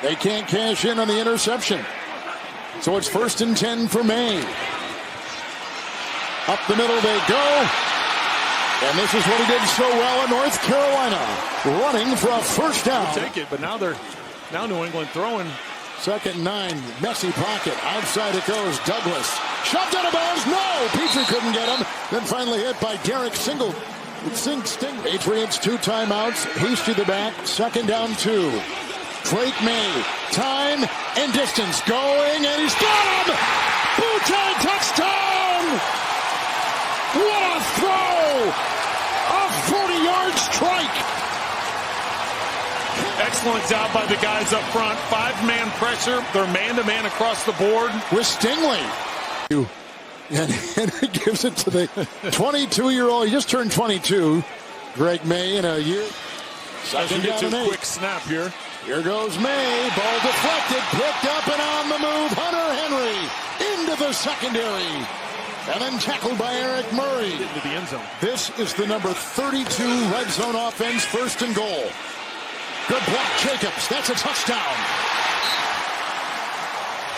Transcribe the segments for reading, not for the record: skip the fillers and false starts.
They can't cash in on the interception. So it's 1st and 10 for Maye. Up the middle they go. And this is what he did so well in North Carolina. Running for a first down. Take it, but now New England throwing. 2nd and 9. Messy pocket. Outside it goes. Douglas. Shoved out of bounds. No! Petrie couldn't get him. Then finally hit by Derek Sting. Patriots 2 timeouts. Hasty the back. 2nd down 2. Drake Maye. Time and distance. Going, and he's got him! Boutte touchdown! What a throw! A 40-yard strike! Excellent job by the guys up front. 5-man pressure. They're man-to-man across the board. With Stingley. And Henry gives it to the 22-year-old. He just turned 22. Drake Maye in a year. Doesn't get to a quick snap here. Here goes Maye. Ball deflected. Picked up and on the move. Hunter Henry into the secondary. And then tackled by Eric Murray. Into the end zone. This is the number 32 red zone offense. 1st and goal. Good block, Jacobs. That's a touchdown.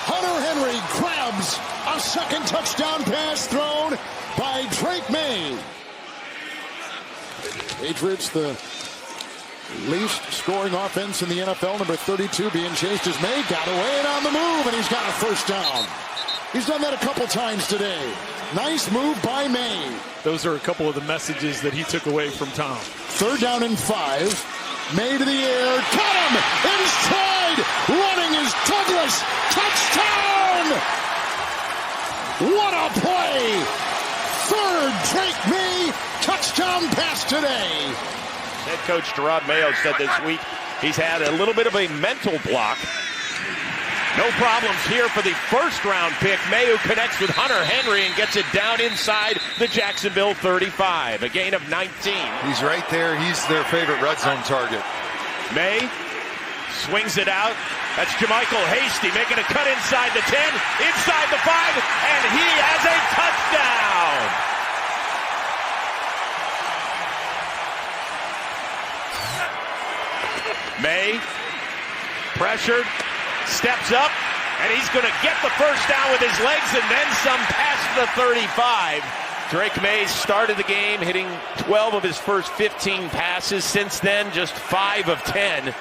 Hunter Henry grabs a 2nd touchdown pass thrown by Drake Maye. Patriots, the least scoring offense in the NFL. Number 32 being chased as Maye got away and on the move, and he's got a first down. He's done that a couple times today. Nice move by Maye. Those are a couple of the messages that he took away from Tom. 3rd down and 5. Maye to the air. Got him! In stride! Running is Douglas! Touchdown! What a play! 3rd Drake Maye touchdown pass today. Head coach Jerod Mayo said this week he's had a little bit of a mental block. No problems here for the 1st-round pick. Maye, who connects with Hunter Henry and gets it down inside the Jacksonville 35. A gain of 19. He's right there. He's their favorite red zone target. Maye swings it out. That's Jermichael Hasty making a cut inside the 10, inside the 5, and he has a touchdown. Maye, pressured, steps up, and he's going to get the first down with his legs and then some past the 35. Drake Maye started the game hitting 12 of his first 15 passes. Since then, just 5 of 10.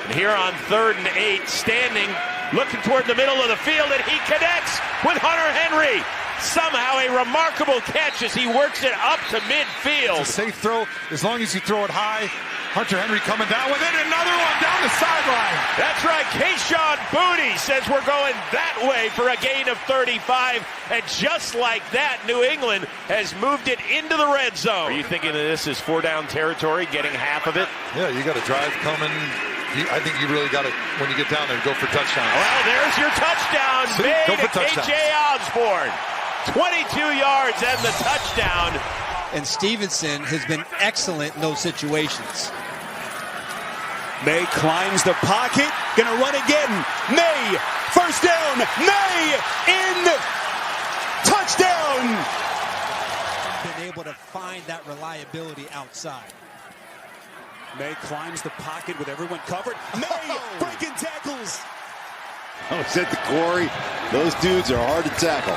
And here on 3rd and 8, standing, looking toward the middle of the field, and he connects with Hunter Henry. Somehow a remarkable catch as he works it up to midfield. It's a safe throw as long as you throw it high. Hunter Henry coming down with it. Another one down the sideline. That's right. Kayshon Boutte says we're going that way for a gain of 35. And just like that, New England has moved it into the red zone. Are you thinking that this is 4-down territory, getting half of it? Yeah, you got a drive coming. I think you really got to, when you get down there, go for touchdown. Well, there's your touchdown. Made to KJ Osborne. 22 yards and the touchdown. And Stevenson has been excellent in those situations. Maye climbs the pocket, gonna run again. Maye, first down. Maye in, touchdown. Been able to find that reliability outside. Maye climbs the pocket with everyone covered. Maye breaking tackles. Oh, said the Corey. Those dudes are hard to tackle.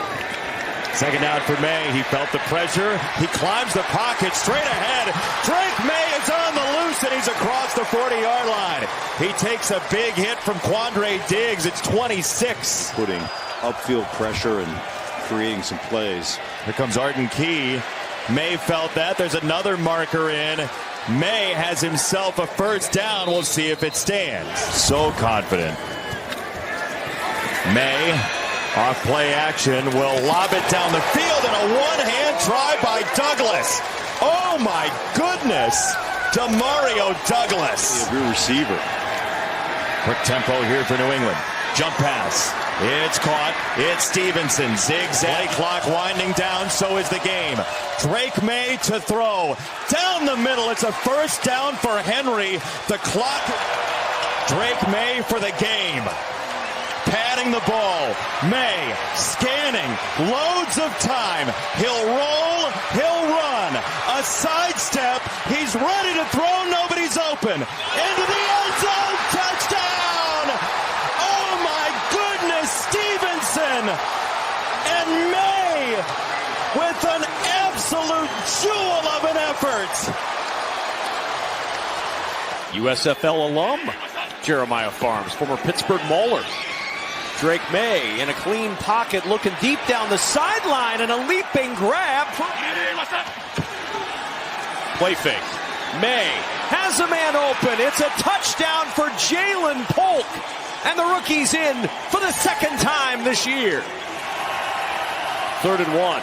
2nd down for Maye. He felt the pressure. He climbs the pocket straight ahead. Drake Maye is on the loose, and he's across the 40-yard line. He takes a big hit from Quandre Diggs. It's 26. Putting upfield pressure and creating some plays. Here comes Arden Key. Maye felt that. There's another marker in. Maye has himself a first down. We'll see if it stands. So confident. Maye, off play action, will lob it down the field, and a one-hand try by Douglas. Oh my goodness, Demario Douglas. A good receiver. Quick tempo here for New England. Jump pass. It's caught. It's Stevenson. Zigzag clock winding down. So is the game. Drake Maye to throw. Down the middle. It's a first down for Henry. The clock. Drake Maye for the game. Patting the ball. Maye scanning. Loads of time. He'll roll. He'll run. A sidestep. He's ready to throw. Nobody's open. Into the end zone. Touchdown. And Maye with an absolute jewel of an effort. USFL alum, Jeremiah Farms, former Pittsburgh Mauler. Drake Maye in a clean pocket, looking deep down the sideline, and a leaping grab. Play fake. Maye has a man open. It's a touchdown for Jalen Polk. And the rookie's in for the second time this year. 3rd and 1.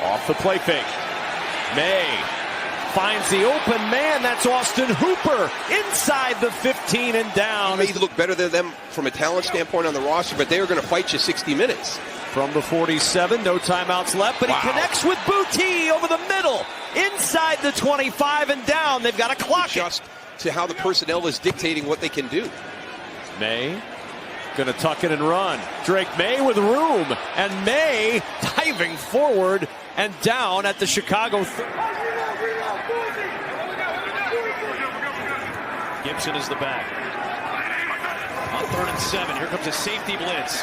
Off the play fake. Maye finds the open man. That's Austin Hooper inside the 15 and down. He may look better than them from a talent standpoint on the roster, but they are going to fight you 60 minutes. From the 47, no timeouts left, but he connects with Boutte over the middle. Inside the 25 and down. They've got to clock it. Just to how the personnel is dictating what they can do. Maye going to tuck it and run. Drake Maye with room. And Maye diving forward and down at the Chicago. Gibson is the back. On 3rd and 7. Here comes a safety blitz.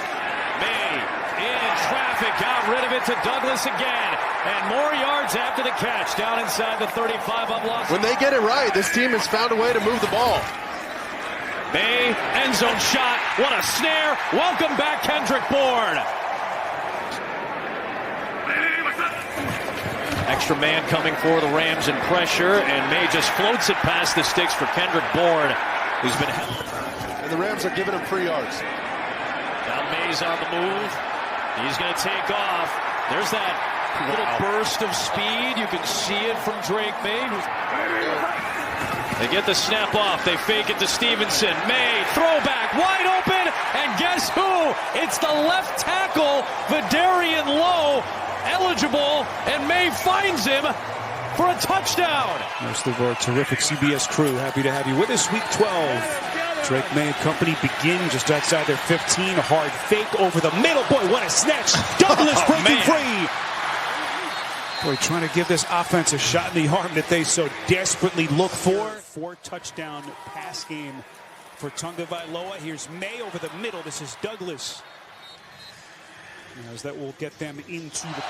Maye in traffic. Got rid of it to Douglas again. And more yards after the catch. Down inside the 35 on loss. When they get it right, this team has found a way to move the ball. Maye, end zone shot. What a snare. Welcome back, Kendrick Bourne. Extra man coming for the Rams in pressure, and Maye just floats it past the sticks for Kendrick Bourne, who's been... And the Rams are giving him 3 yards. Now Maye's on the move. He's going to take off. There's that little burst of speed. You can see it from Drake Maye. They get the snap off. They fake it to Stevenson. Maye, throwback, wide open. And guess who? It's the left tackle, Vidarian Lowe, eligible. And Maye finds him for a touchdown. Most of our terrific CBS crew, happy to have you with us. Week 12. Drake Maye and company begin just outside their 15. A hard fake over the middle. Boy, what a snatch. Douglas breaking free. Boy, trying to give this offense a shot in the arm that they so desperately look for. 4-touchdown pass game for Tagovailoa. Here's Maye over the middle. This is Douglas. As that will get them into the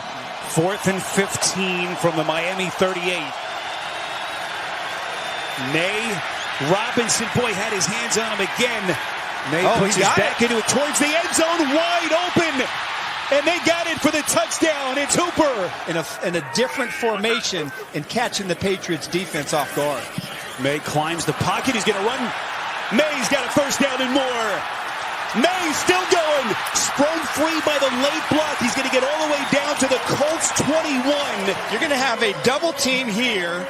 4th and 15 from the Miami 38. Maye, Robinson, boy, had his hands on him again. Maye puts his back into it towards the end zone, wide open. And they got it for the touchdown. It's Hooper. In a different formation and catching the Patriots defense off guard. Maye climbs the pocket. He's going to run. Maye's got a first down and more. Maye still going. Sprung free by the late block. He's going to get all the way down to the Colts 21. You're going to have a double team here,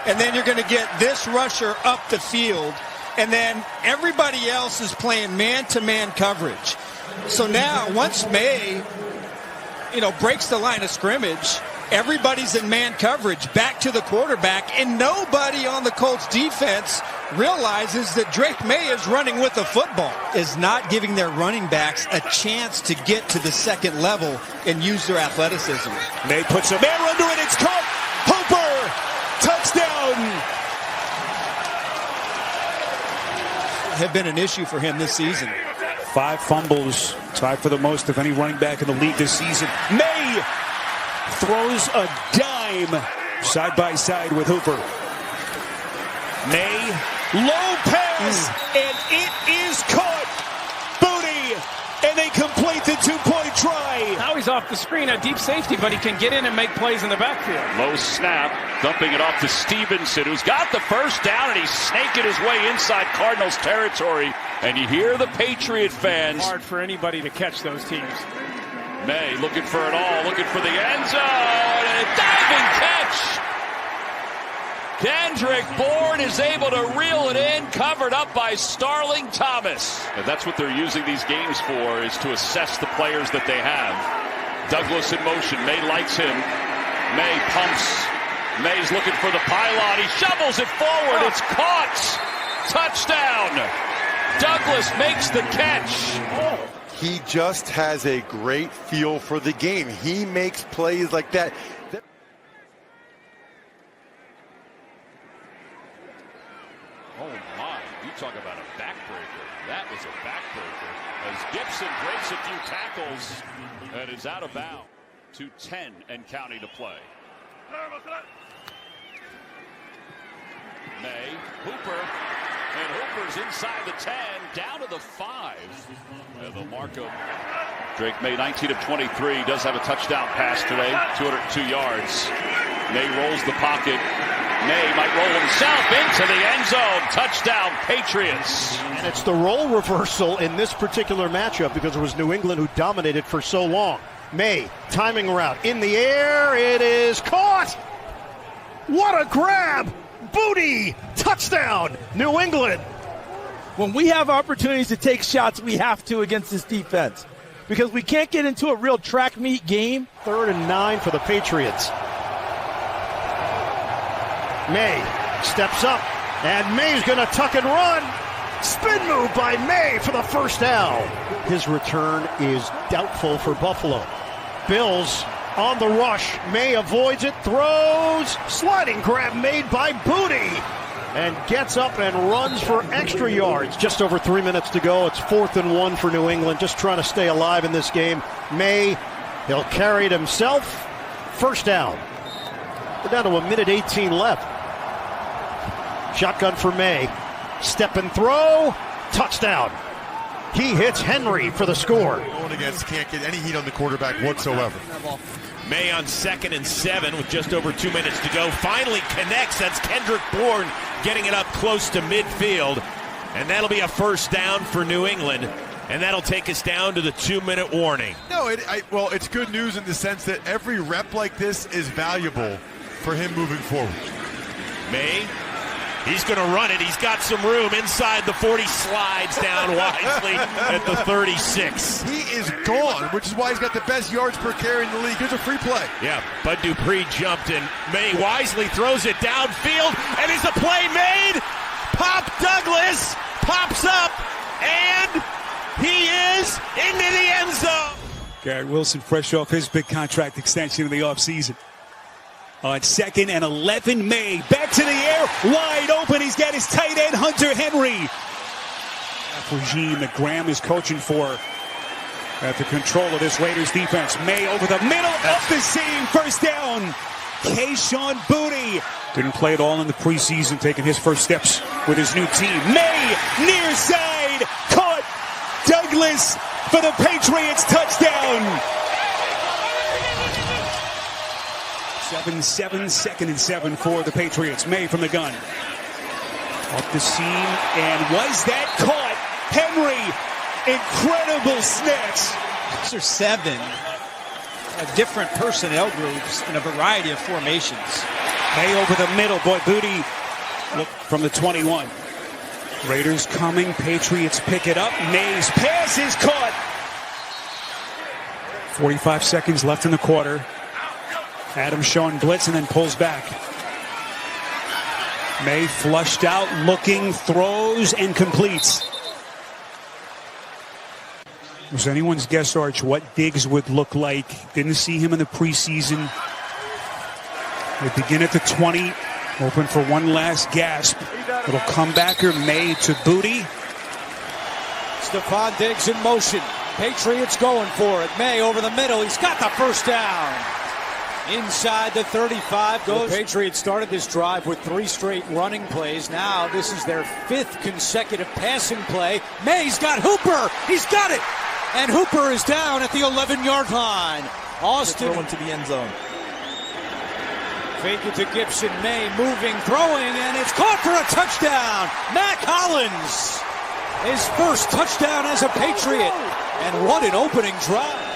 and then you're going to get this rusher up the field, and then everybody else is playing man-to-man coverage. So now, once Maye, breaks the line of scrimmage, everybody's in man coverage, back to the quarterback, and nobody on the Colts defense realizes that Drake Maye is running with the football, is not giving their running backs a chance to get to the second level and use their athleticism. Maye puts a man under it. It's caught. Hooper, touchdown. Have been an issue for him this season. 5 fumbles, tied for the most of any running back in the league this season. Maye throws a dime side by side with Hooper. Maye, low pass, and it is caught. Booty, and they complete the 2-point try. Now he's off the screen, a deep safety, but he can get in and make plays in the backfield. Low snap, dumping it off to Stevenson, who's got the first down, and he's snaking his way inside Cardinals territory. And you hear the Patriot fans. Hard for anybody to catch those teams. Maye looking for it all, looking for the end zone, and a diving catch. Kendrick Bourne is able to reel it in, covered up by Starling Thomas. And that's what they're using these games for, is to assess the players that they have. Douglas in motion. Maye likes him. Maye pumps. Maye's looking for the pylon. He shovels it forward. It's caught. Touchdown. Douglas makes the catch. He just has a great feel for the game. He makes plays like that. Oh my, you talk about a backbreaker. That was a backbreaker as Gibson breaks a few tackles and is out of bounds. 2:10 and counting to play. Maye, Hooper, and Hooper's inside the 10, down to the 5. And the mark of Drake Maye, 19 of 23, does have a touchdown pass today, 202 yards. Maye rolls the pocket. Maye might roll himself into the end zone. Touchdown, Patriots. And it's the role reversal in this particular matchup because it was New England who dominated for so long. Maye, timing route in the air. It is caught. What a grab. Booty. Touchdown, New England. When we have opportunities to take shots, we have to against this defense because we can't get into a real track meet game. 3rd and 9 for the Patriots. Maye steps up, and Maye's going to tuck and run. Spin move by Maye for the first down. His return is doubtful for Buffalo. Bills on the rush. Maye avoids it, throws, sliding grab made by Booty, and gets up and runs for extra yards. Just over 3 minutes to go. It's 4th and 1 for New England, just trying to stay alive in this game. Maye, he'll carry it himself. First down. We're down to 1:18 left. Shotgun for Maye. Step and throw. Touchdown. He hits Henry for the score. Going against can't get any heat on the quarterback whatsoever. Maye on 2nd and 7 with just over 2 minutes to go. Finally connects. That's Kendrick Bourne getting it up close to midfield. And that'll be a first down for New England. And that'll take us down to the 2-minute warning. No, well, it's good news in the sense that every rep like this is valuable for him moving forward. Maye, he's going to run it. He's got some room inside the 40, slides down wisely at the 36. He is gone, which is why he's got the best yards per carry in the league. Here's a free play. Yeah, Bud Dupree jumped in. Maye wisely throws it downfield, and is the play made? Pop Douglas pops up, and he is into the end zone. Garrett Wilson fresh off his big contract extension in the offseason. On 2nd and 11, Maye back to the air, wide open. He's got his tight end, Hunter Henry. Regime that Graham is coaching for at the control of this Raiders defense. Maye over the middle, up the seam, first down. Kayshon Boutte didn't play at all in the preseason, taking his first steps with his new team. Maye near side, caught. Douglas for the Patriots, touchdown. 7-7, 2nd and 7 for the Patriots. Maye from the gun. Up the seam, and was that caught? Henry, incredible snatch. 6 or 7 different personnel groups in a variety of formations. Maye over the middle, boy, Booty look from the 21. Raiders coming, Patriots pick it up. Maye's pass is caught. 45 seconds left in the quarter. Adams showing blitz and then pulls back. Maye flushed out, looking, throws, and completes. It was anyone's guess, Arch, what Diggs would look like. Didn't see him in the preseason. They begin at the 20, open for one last gasp. Little comebacker, Maye to Booty. Stephon Diggs in motion. Patriots going for it. Maye over the middle. He's got the first down. Inside the 35 goes. The Patriots started this drive with 3 straight running plays. Now this is their 5th consecutive passing play. Maye's got Hooper. He's got it. And Hooper is down at the 11-yard line. Austin into the end zone. Fake it to Gibson. Maye moving, throwing, and it's caught for a touchdown. Mac Hollins. His first touchdown as a Patriot. And what an opening drive.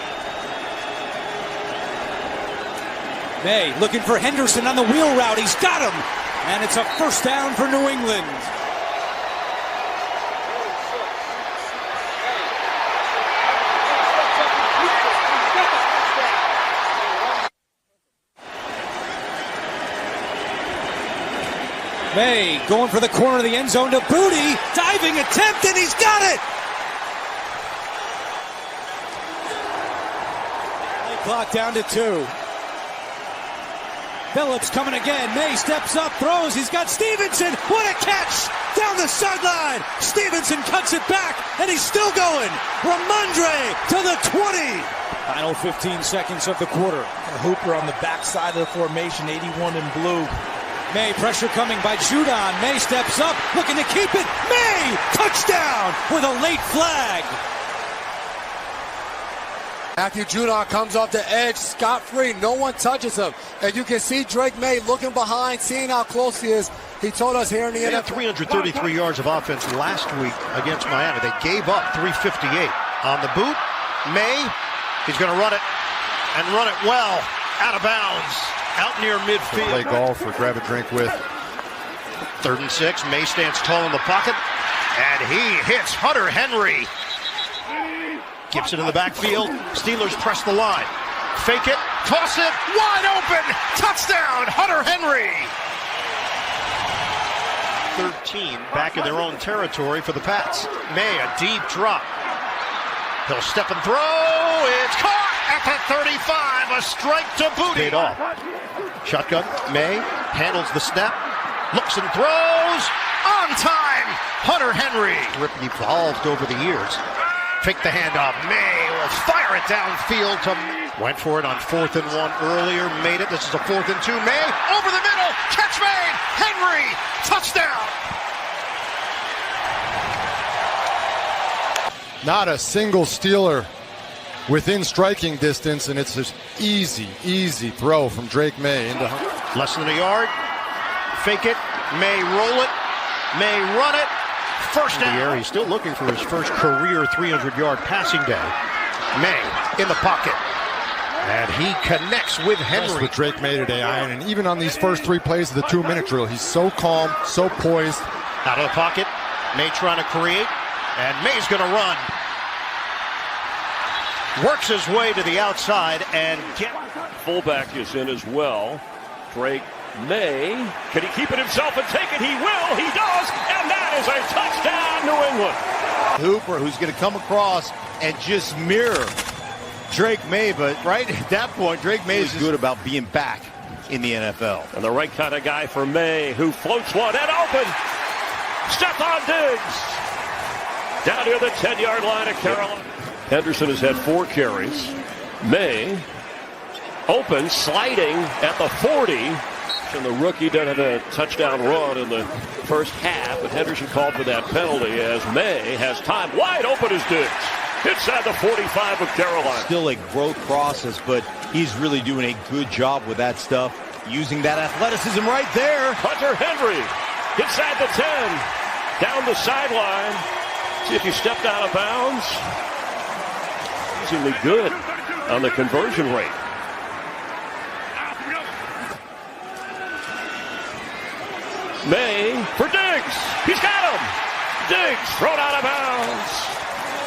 Maye looking for Henderson on the wheel route. He's got him. And it's a first down for New England. Maye going for the corner of the end zone to Booty. Diving attempt, and he's got it. Clock down to 2. Phillips coming again. Maye steps up, throws. He's got Stevenson. What a catch down the sideline. Stevenson cuts it back, and he's still going. Ramondre to the 20. Final 15 seconds of the quarter. Hooper on the backside of the formation, 81 in blue. Maye, pressure coming by Judon. Maye steps up, looking to keep it. Maye, touchdown with a late flag. Matthew Judon comes off the edge, scot-free. No one touches him. And you can see Drake Maye looking behind, seeing how close he is. He told us here in the NFL. NFL. 333 yards of offense last week against Miami. They gave up 358. On the boot, Maye, he's going to run it, and run it well. Out of bounds, out near midfield. Play golf or grab a drink with. 3rd and 6. Maye stands tall in the pocket, and he hits Hunter Henry. Gibson in the backfield. Steelers press the line. Fake it, toss it, wide open, touchdown, Hunter Henry. 13 back in their own territory for the Pats. Maye, a deep drop. He'll step and throw. It's caught at the 35. A strike to Booty. Paid off. Shotgun. Maye handles the snap. Looks and throws. On time. Hunter Henry. Rip evolved over the years. Fake the handoff. Maye will fire it downfield to. Went for it on 4th and 1 earlier. Made it. This is a 4th and 2. Maye over the middle. Catch made. Henry. Touchdown. Not a single Steeler within striking distance, and it's just easy throw from Drake Maye into Hunter. Less than a yard. Fake it. Maye roll it. Maye run it. First down. He's still looking for his first career 300-yard passing day. Maye in the pocket. And he connects with Henry. With Drake Maye today, Ian, and even on these first 3 plays of the 2-minute drill, he's so calm, so poised. Out of the pocket. Maye trying to create. And Maye's going to run. Works his way to the outside and get. Fullback is in as well. Drake Maye. Can he keep it himself and take it? He will. He does. And that is a touchdown, New England. Hooper, who's going to come across and just mirror Drake Maye. But right at that point, Drake Maye is good about being back in the NFL. And the right kind of guy for Maye, who floats one and open. Stephon Diggs. Down near the 10-yard line of Carolina. Henderson has had 4 carries. Maye open, sliding at the 40. And the rookie done had a touchdown run in the first half, but Henderson called for that penalty as Maye has time. Wide open as Diggs. Inside the 45 of Carolina. Still a growth process, but he's really doing a good job with that stuff. Using that athleticism right there. Hunter Henry inside the 10. Down the sideline. See if he stepped out of bounds. Amazingly good on the conversion rate. Maye for Diggs. He's got him. Diggs thrown out of bounds.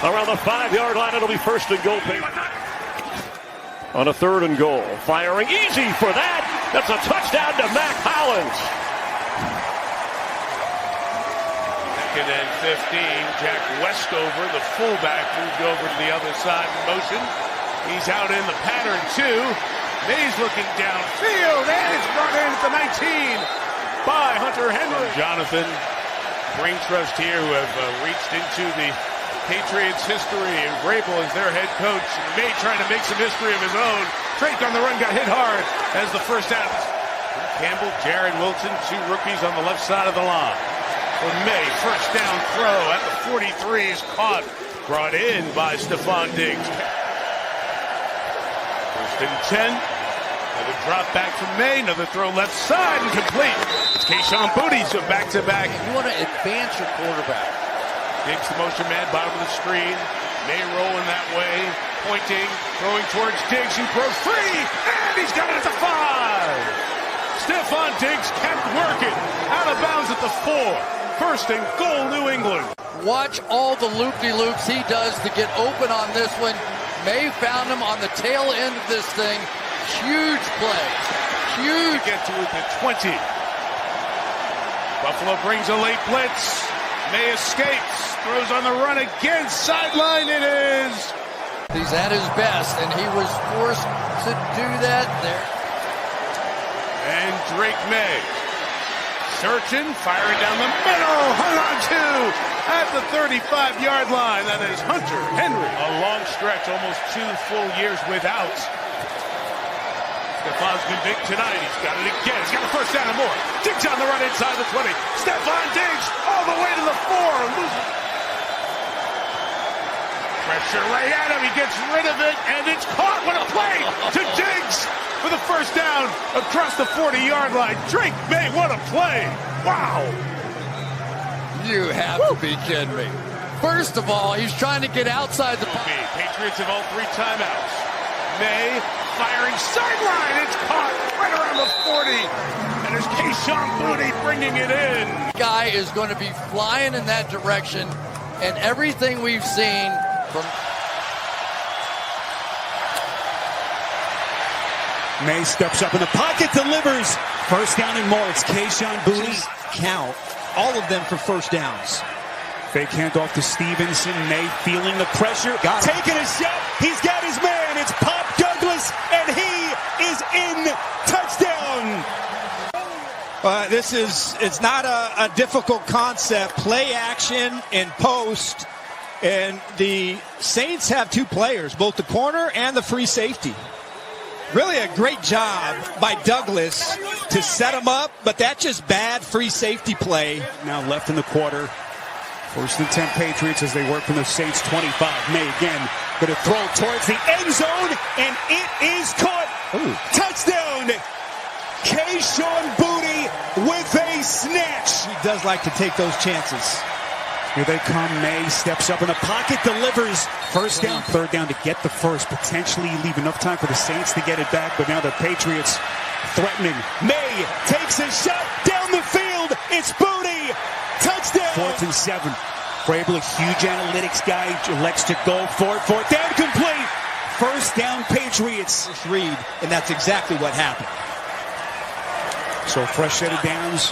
Around the 5-yard line, it'll be 1st and goal. On a 3rd and goal. Firing easy for that. That's a touchdown to Mac Hollins. 2nd and 15. Jack Westover, the fullback, moved over to the other side in motion. He's out in the pattern, too. Maye's looking downfield, and it's brought in at the 19 by Hunter Henry. Jonathan, brain trust here, who have reached into the Patriots' history. Vrabel is their head coach. Maye trying to make some history of his own. Drake on the run got hit hard as the first down. Campbell, Jared Wilson, 2 rookies on the left side of the line. For Maye, first down throw at the 43 is caught. Brought in by Stephon Diggs. 1st and 10. Another drop back from Maye. Another throw left side and complete. It's Kayshon Boutte, so back-to-back. You want to advance your quarterback. Diggs the motion man, bottom of the screen. Maye rolling that way. Pointing, throwing towards Diggs, who broke free. And he's got it at the 5. Stephon Diggs kept working. Out of bounds at the 4. 1st and goal, New England. Watch all the loop-de-loops he does to get open on this one. Maye found him on the tail end of this thing. Huge play. Huge. Get to the 20. Buffalo brings a late blitz. Maye escapes. Throws on the run again. Sideline it is. He's at his best, and he was forced to do that there. And Drake Maye Searching, firing down the middle, hung on to at the 35-yard line. That is Hunter Henry. A long stretch, almost 2 full years without. Stefan's been big tonight. He's got it again. He's got the first down and more. Diggs on the run inside the 20. Stefan Diggs all the way to the 4. Pressure right at him. He gets rid of it, and it's caught. What a play to Diggs for the first down across the 40-yard line. Drake Maye, what a play. Wow. You have to be kidding me. First of all, he's trying to get outside the pocket. Patriots have all 3 timeouts. Maye firing sideline. It's caught right around the 40. And there's Kayshon Boutte bringing it in. Guy is going to be flying in that direction, and everything we've seen from Maye steps up in the pocket, delivers. First down and more. It's Kayshon Boutte. Count all of them for first downs. Fake handoff to Stevenson. Maye feeling the pressure. Taking a shot. He's got his man. It's Pop Douglas, and he is in. Touchdown. It's not a difficult concept. Play action in post. And the Saints have 2 players, both the corner and the free safety. Really a great job by Douglas to set him up, but that's just bad free safety play. Now left in the quarter. First and 10 Patriots as they work from the Saints 25. Maye again going to throw towards the end zone, and it is caught. Ooh. Touchdown! Kayshon Boutte with a snatch. He does like to take those chances. Here they come. Maye steps up in the pocket, delivers. First down, third down to get the first. Potentially leave enough time for the Saints to get it back, but now the Patriots threatening. Maye takes a shot down the field. It's Boutte. Touchdown. 4th and 7. Vrabel, a huge analytics guy, elects to go for it. 4th down, complete. First down, Patriots. Read, and that's exactly what happened. So fresh set of downs.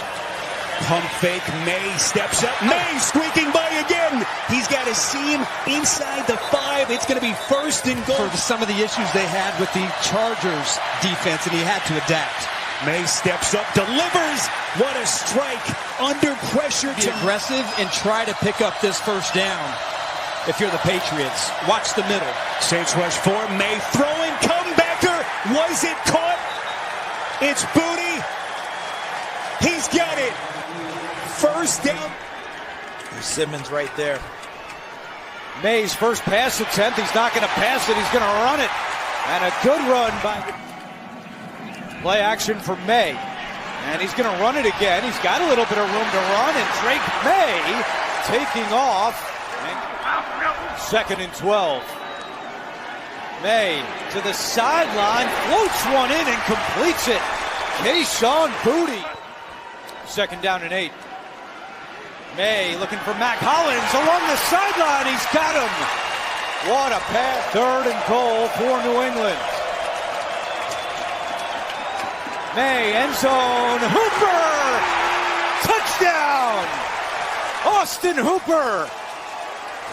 Pump fake. Maye steps up. Maye squeaking by again. He's got a seam inside the 5. It's going to be first and goal. For some of the issues they had with the Chargers defense, and he had to adapt. Maye steps up, delivers. What a strike. Under pressure. Be aggressive and try to pick up this first down. If you're the Patriots, watch the middle. Saints rush 4. Maye throwing. Comebacker. Was it caught? It's Boutte. He's got it. First down. There's Simmons right there. Maye's first pass attempt. He's not going to pass it. He's going to run it. And a good run by play action for Maye. And he's going to run it again. He's got a little bit of room to run. And Drake Maye taking off. And 2nd and 12. Maye to the sideline. Floats one in and completes it. Kayshon Boutte. 2nd down and 8. Maye looking for Mac Hollins along the sideline. He's got him. What a pass. 3rd and goal for New England. Maye, end zone. Hooper! Touchdown! Austin Hooper,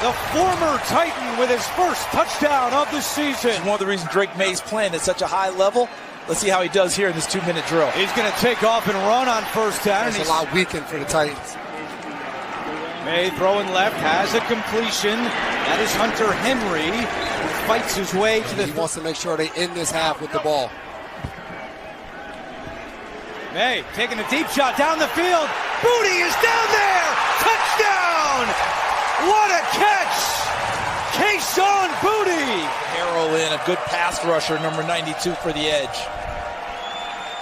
the former Titan, with his first touchdown of the season. One of the reasons Drake Maye's playing at such a high level. Let's see how he does here in this 2-minute drill. He's going to take off and run on first down. That's a lot weakened for the Titans. Maye throwing left, has a completion. That is Hunter Henry, who fights his way to the... He wants to make sure they end this half with the ball. Maye taking a deep shot down the field. Boutte is down there. Touchdown! What a catch! Kayshon Boutte. Harrow in, a good pass rusher, number 92 for the edge.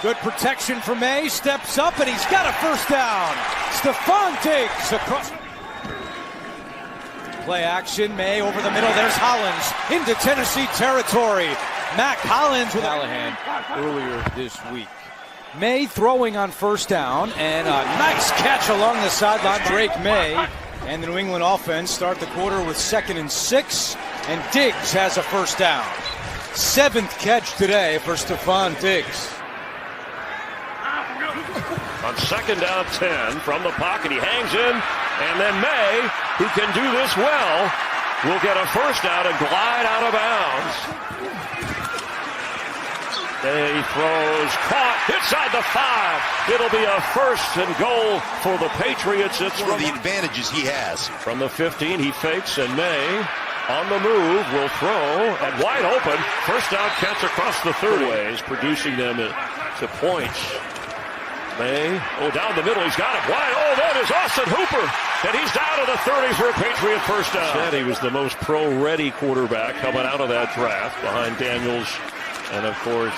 Good protection for Maye. Steps up and he's got a first down. Stefan Diggs across. Play action. Maye over the middle. There's Hollins into Tennessee territory. Mac Hollins with Callahan earlier this week. Maye throwing on first down, and a nice catch along the sideline. Drake Maye and the New England offense start the quarter with 2nd and 6, and Diggs has a first down. 7th catch today for Stefan Diggs. On 2nd down 10 from the pocket, he hangs in, and then Maye, who can do this well, will get a first down and glide out of bounds. He throws, caught, inside the 5. It'll be a 1st and goal for the Patriots. It's one of the advantages he has. From the 15, he fakes, and May on the move will throw, and wide open. First down catch across the 30 ways, producing them to points. May, down the middle, he's got it wide. That is Austin Hooper, and he's down to the 30 for a Patriot first down. Said he was the most pro-ready quarterback coming out of that draft behind Daniels. And, of course,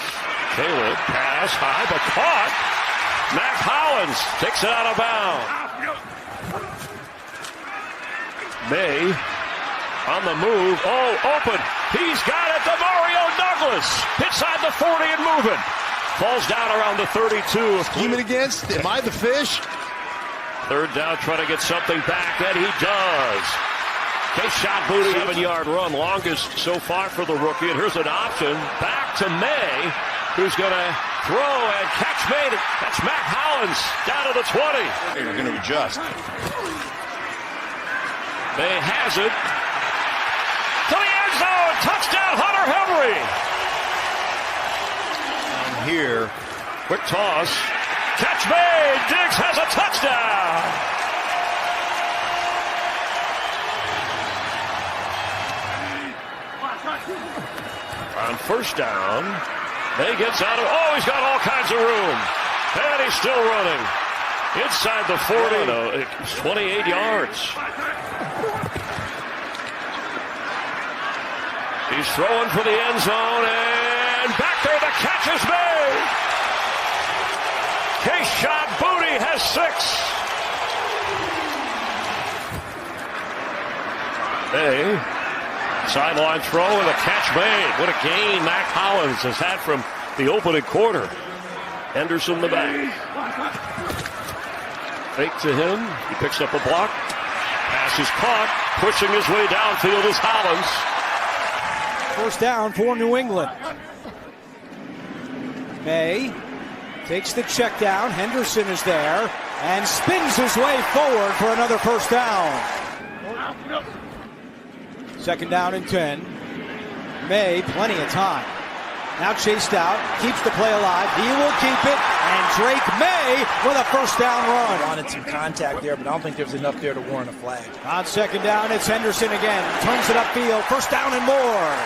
Caleb, pass high, but caught. Mac Hollins takes it out of bounds. May on the move. Open. He's got it. Mario Douglas inside the 40 and moving. Falls down around the 32. Scheming against? Am I the fish? 3rd down, trying to get something back, and he does. Shot Booty, 7-yard run, longest so far for the rookie. And here's an option back to May, who's going to throw and catch May. That's Mac Hollins down to the 20. They're going to adjust. May has it to the end zone. Touchdown, Hunter Henry. And here, quick toss. Catch made. Diggs has a touchdown. On 1st down, May gets out of. He's got all kinds of room. And he's still running. Inside the 40. No, it's 28 yards. He's throwing for the end zone, and back there the catch is made. Shot Booty has 6. May. Sideline throw and a catch made. What a gain Mac Hollins has had from the opening quarter. Henderson the back. Fake to him. He picks up a block. Pass is caught. Pushing his way downfield is Hollins. 1st down for New England. May takes the check down. Henderson is there and spins his way forward for another 1st down. 2nd down and 10. May, plenty of time. Now chased out, keeps the play alive. He will keep it, and Drake Maye with a 1st down run. Wanted some contact there, but I don't think there's enough there to warrant a flag. On 2nd down, it's Henderson again. Turns it upfield, 1st down and more.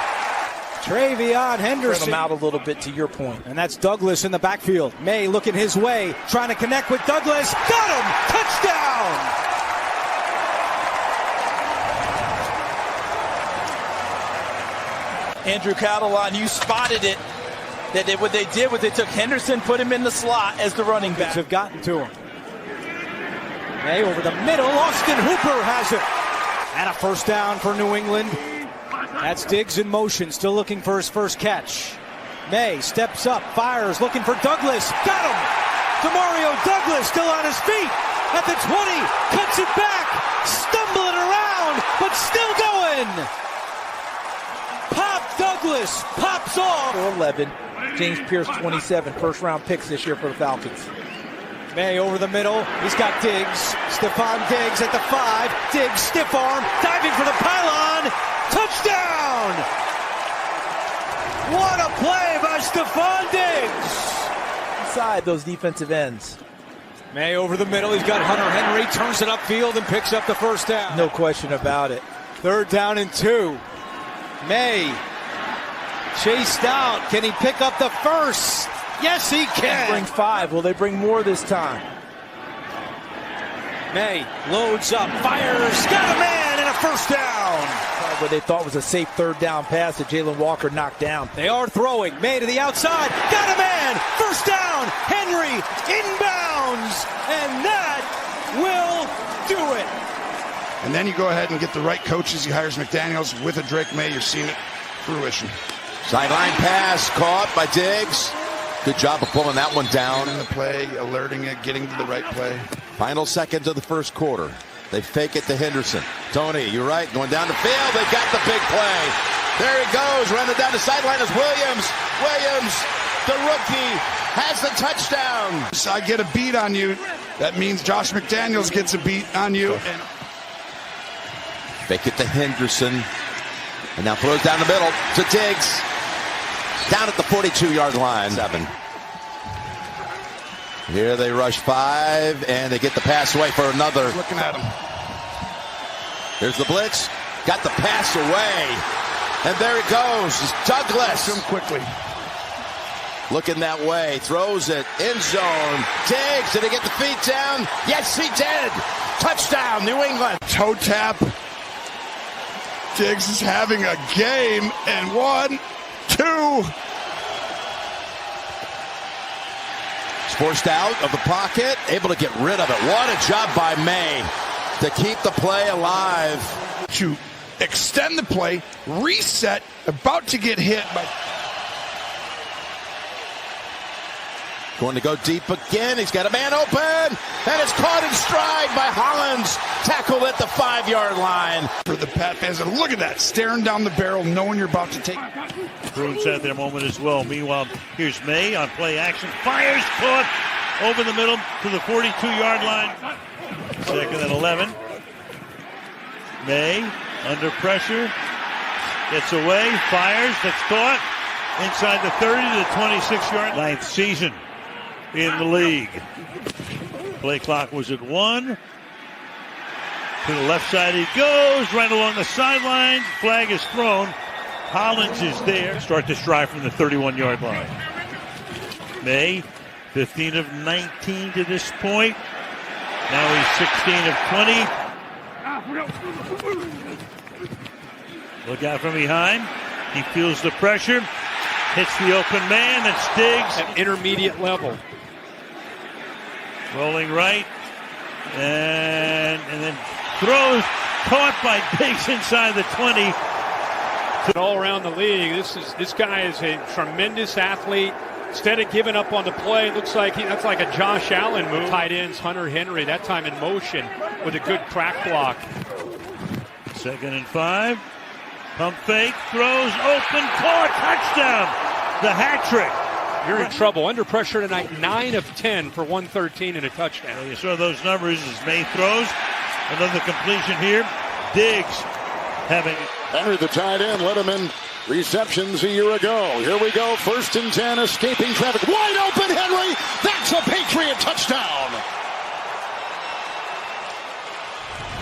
Travion Henderson. Spread him out a little bit, to your point. And that's Douglas in the backfield. May looking his way, trying to connect with Douglas. Got him! Touchdown! Andrew Catalan, you spotted it. What they did was they took Henderson, put him in the slot as the running back. Have gotten to him. May over the middle. Austin Hooper has it. And a 1st down for New England. That's Diggs in motion, still looking for his first catch. May steps up, fires, looking for Douglas. Got him! Mario Douglas still on his feet at the 20. Cuts it back. Stumbling around, but still going. Douglas pops off. 11. James Pierce, 27. 1st-round picks this year for the Falcons. May over the middle. He's got Diggs. Stephon Diggs at the 5. Diggs, stiff arm, diving for the pylon. Touchdown! What a play by Stephon Diggs. Inside those defensive ends. May over the middle. He's got Hunter Henry. Turns it upfield and picks up the 1st down. No question about it. 3rd down and 2. May chased out. Can he pick up the 1st? Yes, he can. Bring 5. Will they bring more this time? May loads up, fires, got a man, and a 1st down. What they thought was a safe 3rd down pass that Jalen Walker knocked down. They are throwing. May to the outside, got a man, 1st down. Henry inbounds, and that will do it. And then you go ahead and get the right coaches. He hires McDaniels with a Drake Maye. You're seeing it fruition. Sideline pass caught by Diggs. Good job of pulling that one down. In the play, alerting it, getting to the right play. Final seconds of the 1st quarter. They fake it to Henderson. Tony, you're right. Going down the field. They got the big play. There he goes. Running down the sideline is Williams. Williams, the rookie, has the touchdown. So I get a beat on you. That means Josh McDaniels gets a beat on you. And fake it to Henderson. And now throws down the middle to Diggs. down at the 42-yard line. 7. Here they rush 5, and they get the pass away for another. Looking at him. Here's the blitz. Got the pass away. And there it goes. It's Douglas. Him quickly. Looking that way. Throws it. End zone. Diggs. Did he get the feet down? Yes, he did. Touchdown, New England. Toe tap. Diggs is having a game. And 1, 2. Forced out of the pocket. Able to get rid of it. What a job by Maye to keep the play alive. To extend the play, reset, about to get hit by... Going to go deep again. He's got a man open, and it's caught in stride by Hollins. Tackled at the 5-yard line. For the Pat fans, and look at that, staring down the barrel, knowing you're about to take... Bruins had their moment as well. Meanwhile, here's Maye on play action. Fires, caught over the middle to the 42-yard line. 2nd and 11. Maye under pressure. Gets away, fires, that's caught. Inside the 30 to the 26-yard line. 9th season in the league. Play clock was at 1. To the left side he goes, right along the sidelines. Flag is thrown. Hollins is there. Start this drive from the 31-yard line. Maye, 15 of 19 to this point. Now he's 16 of 20. Look out from behind. He feels the pressure. Hits the open man. That's Diggs. At intermediate level. Rolling right. And then throws. Caught by Diggs inside the 20. All around the league, this guy is a tremendous athlete. Instead of giving up on the play, it looks like that's like a Josh Allen move. Tight ends, Hunter Henry, that time in motion with a good crack block. 2nd and 5. Pump fake, throws, open, caught, touchdown. The hat trick. You're in trouble. Under pressure tonight, 9 of 10 for 113 and a touchdown. Well, you saw those numbers as Maye throws. Another completion here. Diggs having... Henry, the tight end, led him in receptions a year ago. Here we go, 1st and 10, escaping traffic. Wide open, Henry. That's a Patriot touchdown.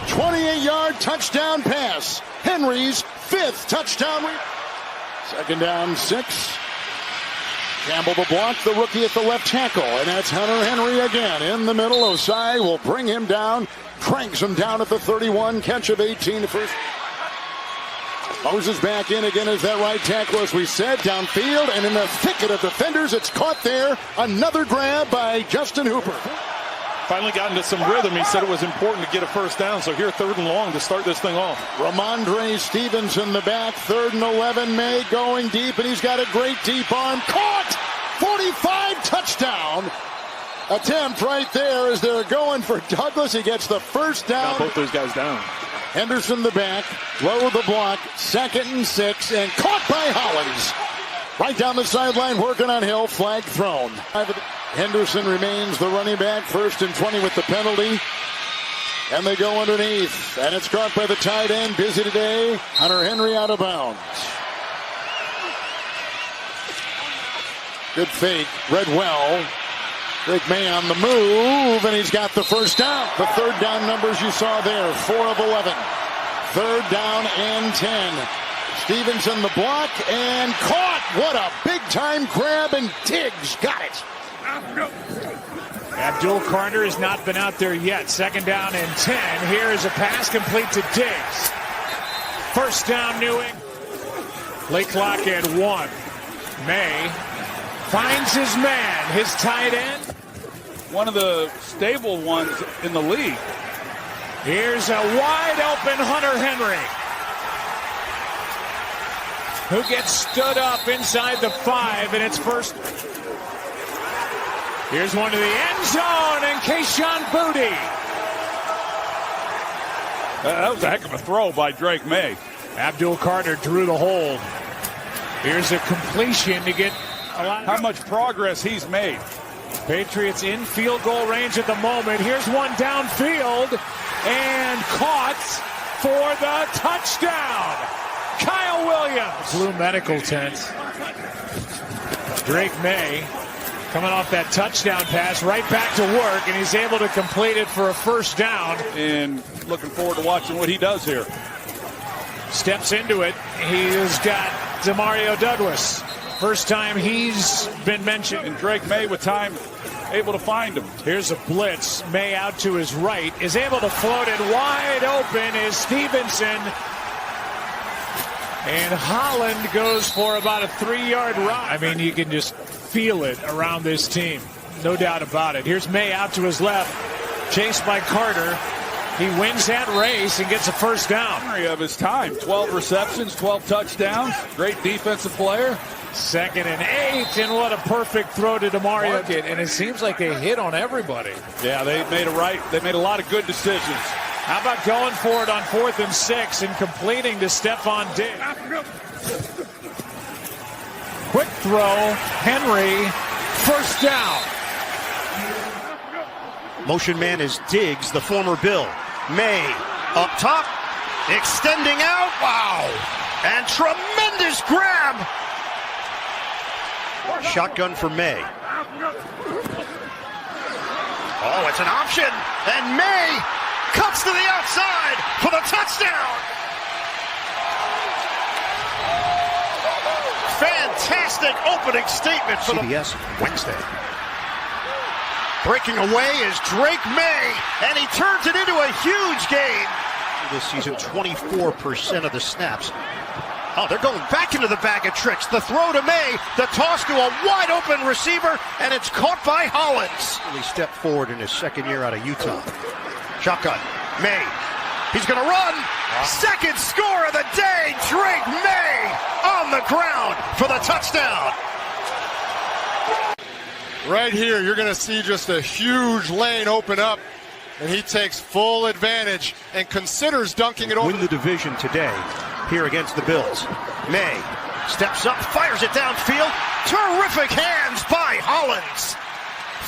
28-yard touchdown pass. Henry's 5th touchdown. 2nd down, 6. Campbell the block, the rookie at the left tackle. And that's Hunter Henry again in the middle. Osai will bring him down. Cranks him down at the 31. Catch of 18 first. Moses back in again as that right tackle, as we said, downfield, and in the thicket of defenders, it's caught there. Another grab by Justin Hooper. Finally got into some rhythm. He said it was important to get a first down, so here 3rd and long to start this thing off. Ramondre Stevenson the back, 3rd and 11. Maye going deep, and he's got a great deep arm. Caught! 45 touchdown attempt right there as they're going for Douglas. He gets the first down. Got both those guys down. Henderson the back, low the block, 2nd and 6, and caught by Hollins. Right down the sideline, working on Hill, flag thrown. Henderson remains the running back, 1st and 20 with the penalty. And they go underneath, and it's caught by the tight end, busy today. Hunter Henry out of bounds. Good fake, read well. Drake Maye on the move, and he's got the first down. The 3rd down numbers you saw there, 4 of 11. 3rd down and 10. Stevenson the block, and caught. What a big-time grab, and Diggs got it. Abdul Carter has not been out there yet. 2nd down and 10. Here is a pass complete to Diggs. 1st down, New England. Play clock at 1. Maye finds his man, his tight end. One of the stable ones in the league. Here's a wide open Hunter Henry, who gets stood up inside the 5, and it's first. Here's one to the end zone, and Kayshon Boutte. That was a heck of a throw by Drake Maye. Abdul Carter drew the hold. Here's a completion to get a lot. How much progress he's made. Patriots in field goal range at the moment. Here's one downfield, and caught for the touchdown. Kyle Williams. Blue medical tent. Drake Maye coming off that touchdown pass, right back to work, and he's able to complete it for a first down. And looking forward to watching what he does here. Steps into it. He's got Demario Douglas. First time he's been mentioned. And Drake Maye with time able to find him. Here's a blitz. Maye out to his right. Is able to float it wide open is Stevenson. And Holland goes for about a 3-yard run. I mean, you can just feel it around this team. No doubt about it. Here's Maye out to his left. Chased by Carter. He wins that race and gets a first down. Of his time. 12 receptions, 12 touchdowns. Great defensive player. 2nd and 8, and what a perfect throw to Demario. And it seems like they hit on everybody. Yeah, they made a lot of good decisions. How about going for it on 4th and 6 and completing to Stephon Diggs? Quick throw, Henry, first down. Motion man is Diggs, the former Bill. Maye up top, extending out. Wow. And tremendous grab. Shotgun for Maye. Oh, it's an option. And Maye cuts to the outside for the touchdown. Fantastic opening statement for CBS Wednesday. Breaking away is Drake Maye, and he turns it into a huge gain. This season, 24% of the snaps. Oh, they're going back into the bag of tricks. The throw to Maye, the toss to a wide-open receiver, and it's caught by Hollins. He stepped forward in his second year out of Utah. Shotgun, Maye. He's going to run. Second score of the day, Drake Maye on the ground for the touchdown. Right here, you're going to see just a huge lane open up, and he takes full advantage and considers dunking it over. Win the division today here against the Bills. Maye steps up, fires it downfield. Terrific hands by Hollins.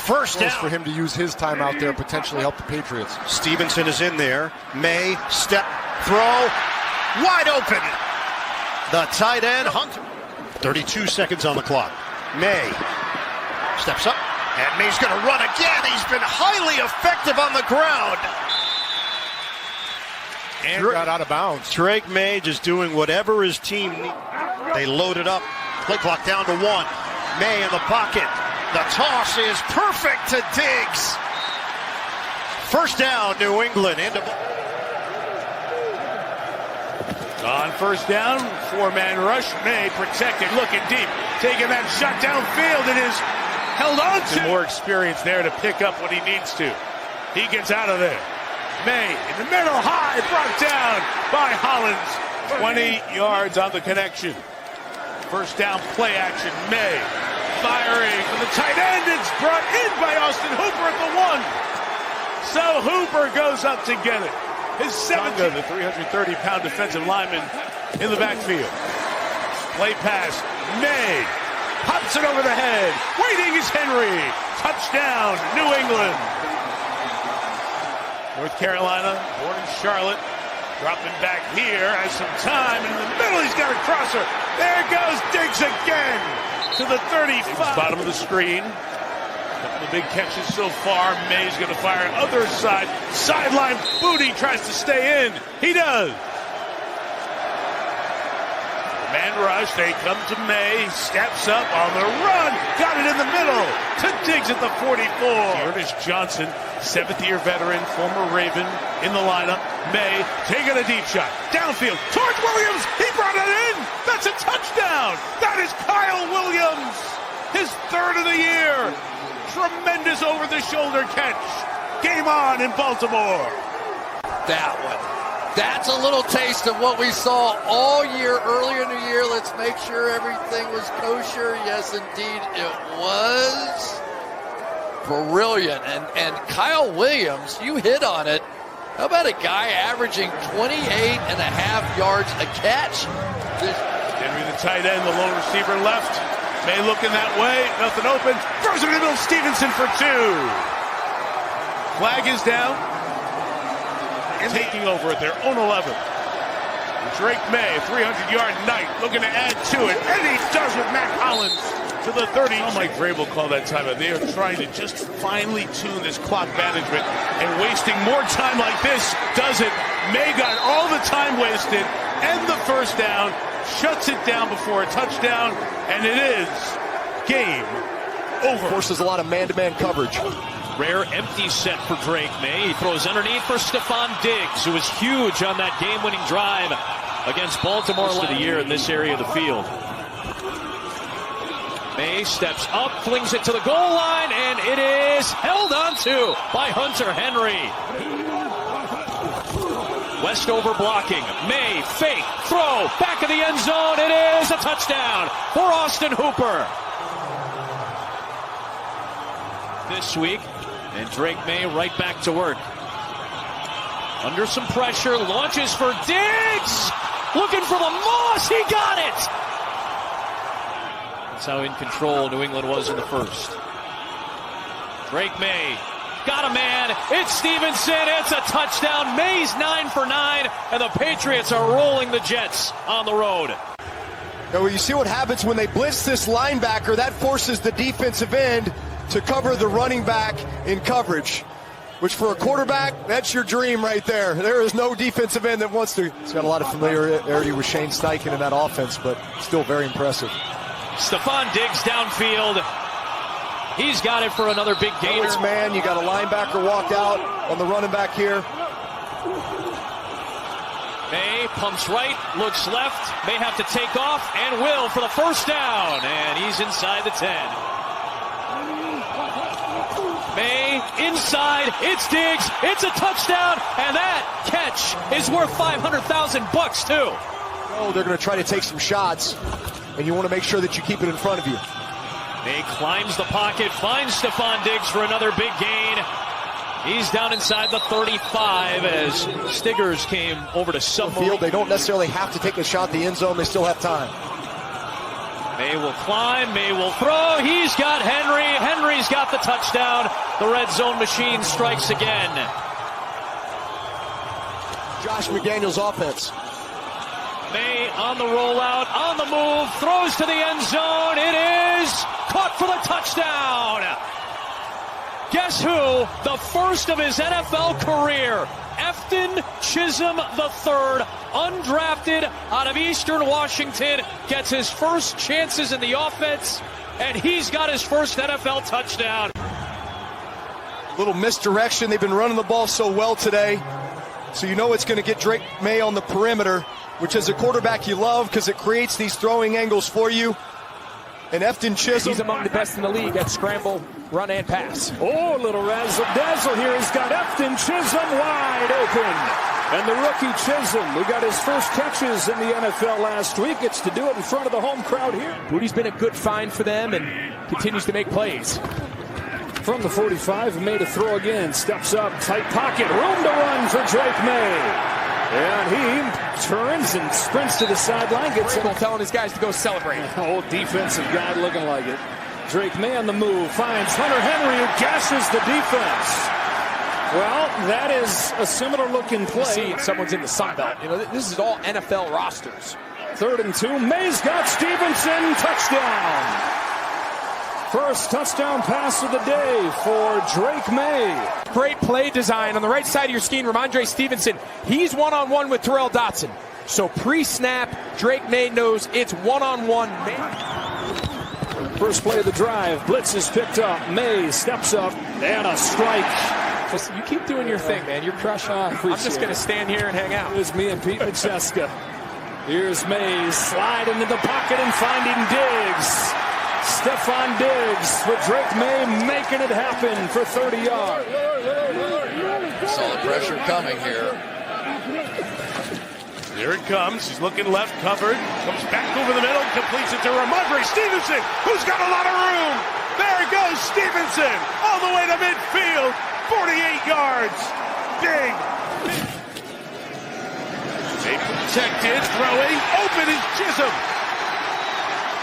First down. For him to use his time out there, potentially help the Patriots. Stevenson is in there. Maye, step, throw, wide open. The tight end, Hunter. 32 seconds on the clock. Maye steps up, and Maye's going to run again. He's been highly effective on the ground. And got out of bounds. Drake Maye just doing whatever his team needs. They loaded up. Play clock down to 1. Maye in the pocket. The toss is perfect to Diggs. First down, New England. On first down, 4-man rush. Maye protected, looking deep, taking that shot downfield. It is held on to. More experience there to pick up what he needs to. He gets out of there. Maye in the middle, high, brought down by Hollins. 20 yards on the connection. First down, play action. Maye firing from the tight end. It's brought in by Austin Hooper at the 1. So Hooper goes up to get it. His 17, the 330-pound defensive lineman in the backfield. Play pass. Maye pops it over the head. Waiting is Henry. Touchdown, New England. North Carolina, born in Charlotte, dropping back here, has some time, in the middle he's got a crosser. There goes Diggs again to the 35. Bottom of the screen. Couple of big catches so far. Maye's going to fire other side. Sideline, Booty tries to stay in. He does. Man rush, they come to Maye, steps up on the run, got it in the middle, to Diggs at the 44. Ernest Johnson, 7th-year veteran, former Raven, in the lineup. Maye taking a deep shot, downfield, towards Williams, he brought it in, that's a touchdown! That is Kyle Williams, his 3rd of the year. Tremendous over-the-shoulder catch. Game on in Baltimore. That one. That's a little taste of what we saw all year, earlier in the year. Let's make sure everything was kosher. Yes, indeed, it was brilliant. And Kyle Williams, you hit on it. How about a guy averaging 28.5 yards a catch? Henry, the tight end, the lone receiver left. Maye looking that way, nothing open. Throws it in the middle, Stevenson for 2. Flag is down. Taking over at their own 11. Drake Maye, 300-yard night, looking to add to it. And he does with Matt Hollins. to the 30. Mike Vrabel called that timeout. They are trying to just finely tune this clock management, and wasting more time like this doesn't. May got all the time wasted, and the first down, shuts it down before a touchdown, and it is game over. Forces a lot of man-to-man coverage. Rare empty set for Drake Maye. He throws underneath for Stephon Diggs, who was huge on that game-winning drive against Baltimore last of the year in this area of the field. Maye steps up, flings it to the goal line, and it is held onto by Hunter Henry. Westover blocking. Maye, fake, throw, back of the end zone. It is a touchdown for Austin Hooper. This week, and Drake Maye right back to work. Under some pressure, launches for Diggs. Looking for the Moss, he got it! That's how in control New England was in the first. Drake Maye, got a man, it's Stevenson, it's a touchdown. Maye's 9 for 9, and the Patriots are rolling the Jets on the road. Now, you see what happens when they blitz this linebacker, that forces the defensive end to cover the running back in coverage, which for a quarterback, that's your dream right there. There is no defensive end that wants to. He's got a lot of familiarity with Shane Steichen in that offense, but still very impressive. Stephon Diggs downfield. He's got it for another big gainer. It's man, you got a linebacker walk out on the running back here. Maye pumps right, looks left, may have to take off, and will for the first down. And he's inside the 10. Maye inside, it's Diggs, it's a touchdown, and that catch is worth $500,000 too. Oh, they're going to try to take some shots, and you want to make sure that you keep it in front of you. Maye climbs the pocket, finds Stephon Diggs for another big gain. He's down inside the 35 as Stiggers came over to submarine. Field, they don't necessarily have to take a shot at the end zone, they still have time. Maye will climb, Maye will throw, he's got Henry, Henry's got the touchdown. The red zone machine strikes again. Josh McDaniels' offense. Maye on the rollout, on the move, throws to the end zone, it is caught for the touchdown. Guess who? The first of his NFL career, Efton Chisholm III, undrafted out of Eastern Washington, gets his first chances in the offense, and he's got his first NFL touchdown. A little misdirection. They've been running the ball so well today, so you know it's going to get Drake Maye on the perimeter, which as a quarterback you love because it creates these throwing angles for you. And Efton Chisholm, he's among the best in the league at scramble, run, and pass. Oh, little razzle-dazzle here. He's got Efton Chisholm wide open. And the rookie Chisholm, who got his first catches in the NFL last week, gets to do it in front of the home crowd here. Booty's been a good find for them and continues to make plays. From the 45, Maye to throw again. Steps up, tight pocket, room to run for Drake Maye. And he turns and sprints to the sideline. Gets him telling his guys to go celebrate. Old defensive guy looking like it. Drake Maye on the move. Finds Hunter Henry, who gashes the defense. Well, that is a similar looking play. See, someone's in the Sun Belt. You know, this is all NFL rosters. 3rd and 2. Maye's got Stevenson. Touchdown. First touchdown pass of the day for Drake Maye. Great play design on the right side of your screen. Ramondre Stevenson, he's one-on-one with Terrell Dotson. So pre-snap, Drake Maye knows it's one-on-one. First play of the drive. Blitz is picked up. Maye steps up and a strike. Just, you keep doing your thing, man. You're crushing. I'm just going to stand here and hang out. Here's me and Pete Majeska. Here's Maye sliding into the pocket and finding Diggs. Stephon Diggs with Drake Maye making it happen for 30 yards. Solid pressure coming here. Here it comes. He's looking left, covered. Comes back over the middle, completes it to Ramondre Stevenson, who's got a lot of room. There goes Stevenson, all the way to midfield. 48 yards. Big. They protected, throwing. Open is Chisholm.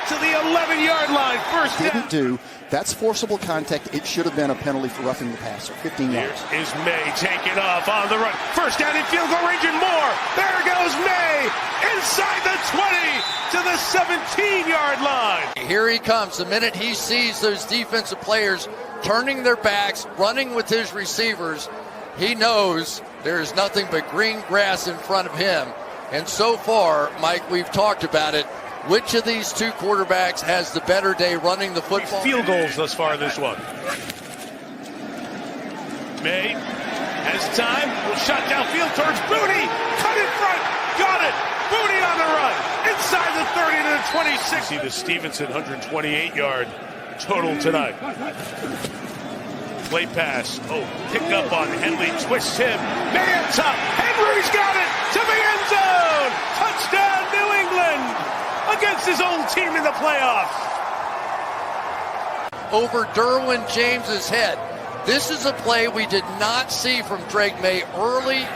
To the 11-yard line, first down. Didn't do. That's forcible contact. It should have been a penalty for roughing the passer. 15 yards. Here is Maye taking off on the run. First down in field goal range and more. There goes Maye inside the 20 to the 17-yard line. Here he comes. The minute he sees those defensive players turning their backs, running with his receivers, he knows there is nothing but green grass in front of him. And so far, Mike, we've talked about it. Which of these two quarterbacks has the better day running the football? Field goals thus far in this one. May has time. Will shot downfield towards Booty. Cut in front. Got it. Booty on the run. Inside the 30 to the 26. See the Stevenson 128-yard total tonight. Play pass. Oh, pick up on Henley. Twists him. May on top. Henry's got it to the end zone. Touchdown, New England, against his own team in the playoffs. Over Derwin James's head. This is a play we did not see from Drake Maye early.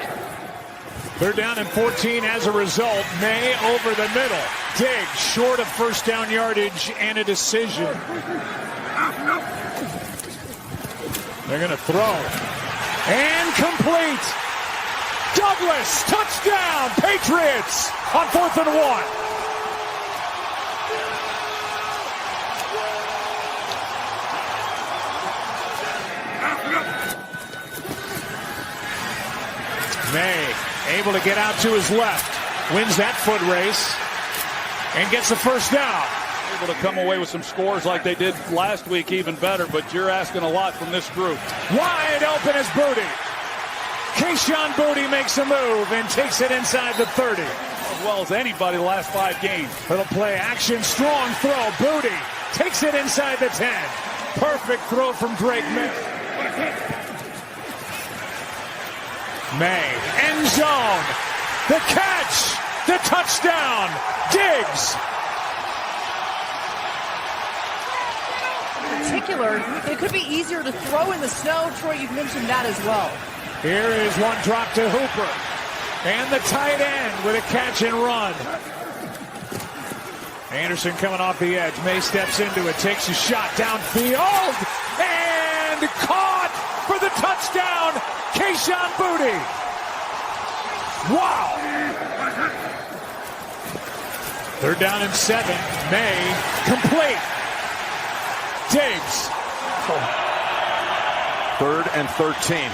They're down in 14 as a result. Maye over the middle. Diggs short of first down yardage and a decision. They're going to throw. And complete. Douglas, touchdown, Patriots on 4th and 1. Maye able to get out to his left, wins that foot race, and gets the first down. Able to come away with some scores like they did last week, even better, but you're asking a lot from this group. Wide open is Booty. Kayshon Booty makes a move and takes it inside the 30. As well as anybody the last 5 games. Little play action, strong throw. Booty takes it inside the 10. Perfect throw from Drake Maye. Maye, end zone, the catch, the touchdown, Diggs. In particular, it could be easier to throw in the snow. Troy, you've mentioned that as well. Here is one drop to Hooper, and the tight end with a catch and run. Anderson coming off the edge. Maye steps into it, takes a shot downfield, and caught for the touchdown. Kayshon Booty. Wow. 3rd down and 7. Maye complete. Diggs. 3rd and 13.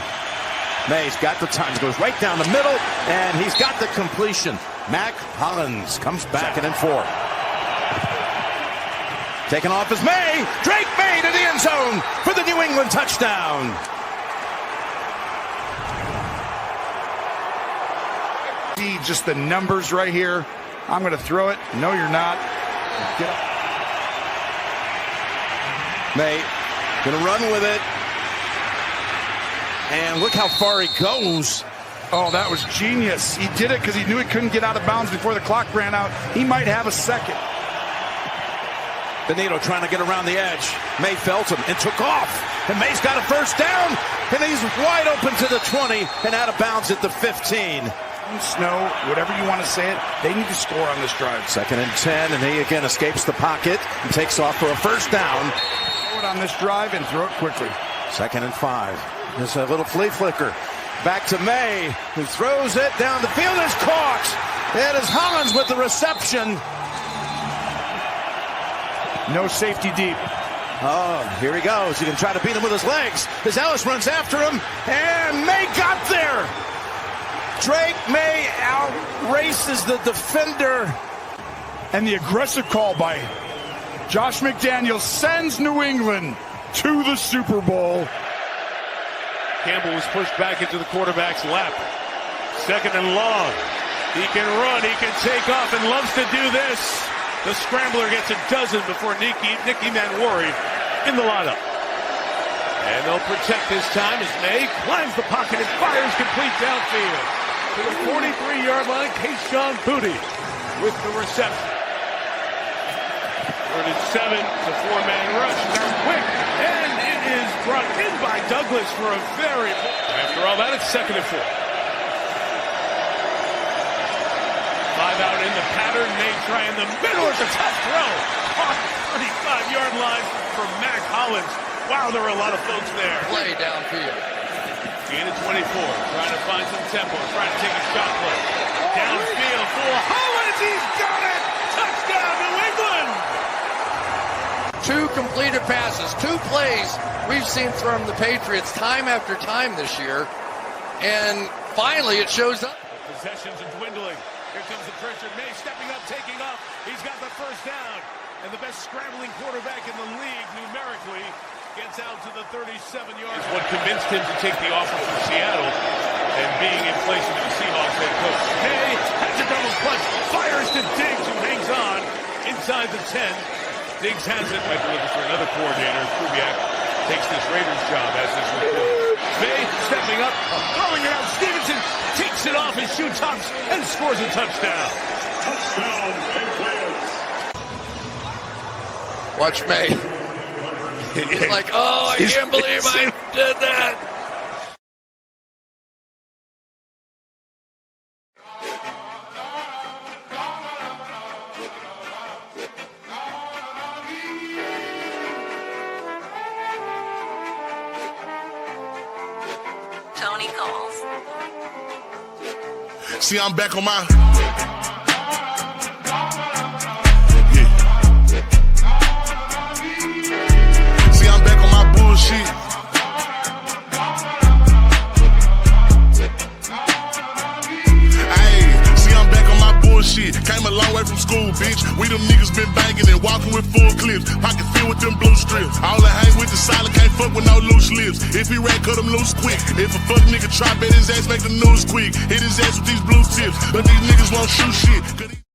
Maye's got the time. Goes right down the middle, and he's got the completion. Mac Hollins comes back and in 4. Taken off is Maye. Drake Maye to the end zone for the New England touchdown. See just the numbers right here. I'm going to throw it. No, you're not. Get up. Maye going to run with it. And look how far he goes. Oh, that was genius. He did it because he knew he couldn't get out of bounds before the clock ran out. He might have a second. Benito trying to get around the edge. Maye felt him and took off. And Maye's got a first down. And he's wide open to the 20 and out of bounds at the 15. Snow, whatever you want to say it, they need to score on this drive. 2nd and 10, and he again escapes the pocket and takes off for a first down. Throw it on this drive and throw it quickly. 2nd and 5. There's a little flea flicker. Back to Maye, who throws it down the field. Is caught. It is Hollins with the reception. No safety deep. Oh, here he goes. He can try to beat him with his legs. As Ellis runs after him, and Maye got there. Drake Maye outraces the defender. And the aggressive call by Josh McDaniels sends New England to the Super Bowl. Campbell was pushed back into the quarterback's lap. 2nd and long. He can run, he can take off, and loves to do this. The scrambler gets a dozen before Nicky Manwari in the lineup. And they'll protect this time as Maye climbs the pocket and fires complete downfield. To the 43-yard line, Kayshon Booty with the reception. 3rd and 7, the 4-man rush. They're quick, and it is brought in by Douglas for a very... After all that, it's 2nd and 4. 5 out in the pattern. Maye try in the middle. It's a tough throw. Off the 35-yard line for Mac Hollins. Wow, there were a lot of folks there. Play downfield. Gain of 24, trying to find some tempo, trying to take a shot play. Downfield for Hollins, he's got it! Touchdown, 2 completed passes, 2 plays we've seen from the Patriots time after time this year. And finally it shows up. Possessions are dwindling. Here comes the pressure. Maye stepping up, taking off. He's got the first down. And the best scrambling quarterback in the league numerically gets out to the 37-yard. Is what convinced him to take the offer from Seattle and being in place of the Seahawks head coach. Maye has a double clutch, fires to Diggs, who hangs on inside the 10. Diggs has it. Might be looking for another coordinator. Kubiak takes this Raiders job as this report. Maye stepping up, throwing it out. Stevenson takes it off his shoe tops and scores a touchdown. Touchdown, Patriots. Watch Maye. He's like, oh, I can't believe I did that. Tony calls. See, I'm back on my... Came a long way from school, bitch. We them niggas been banging and walking with full clips. Pocket filled with them blue strips. All I hang with the solid, can't fuck with no loose lips. If he ran, cut him loose quick. If a fuck nigga try, bet his ass make the news quick. Hit his ass with these blue tips. But these niggas won't shoot shit.